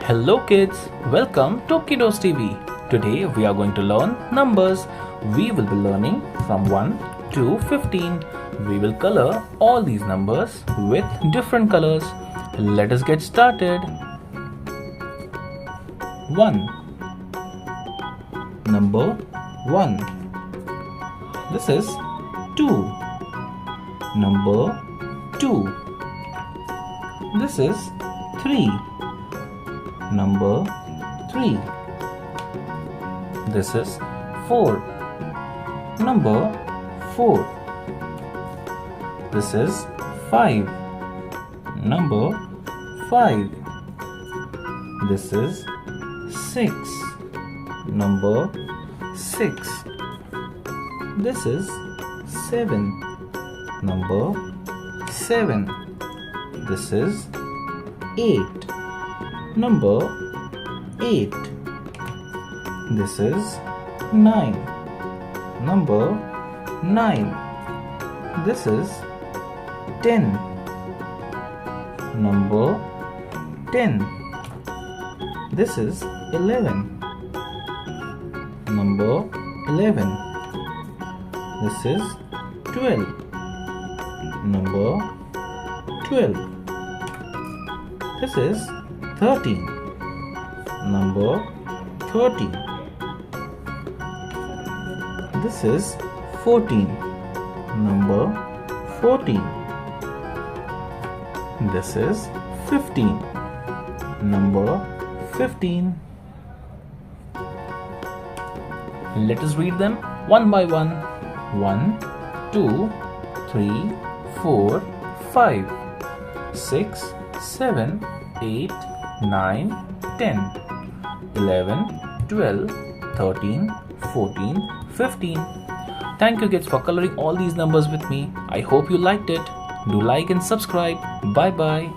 Hello kids, welcome to KiddosTV. Today we are going to learn numbers. We will be learning from 1 to 15. We will color all these numbers with different colors. Let us get started. 1. Number 1. This is 2. Number 2. This is 3. Number 3. This is 4. Number 4. This is 5. Number 5. This is 6. Number 6. This is 7. Number 7. This is 8. Number 8. This is 9. Number 9. This is 10. Number 10. This is 11. Number 11. This is 12. Number 12. This is 13. Number 13. This is 14. Number 14. This is 15. Number 15. Let us read them one by one. 1, 2, 3, 4, 5, 6, 7, 8, 9, 10, 11, 12, 13, 14, 15. Thank you kids for coloring all these numbers with me. I hope you liked it. Do like and subscribe. Bye bye.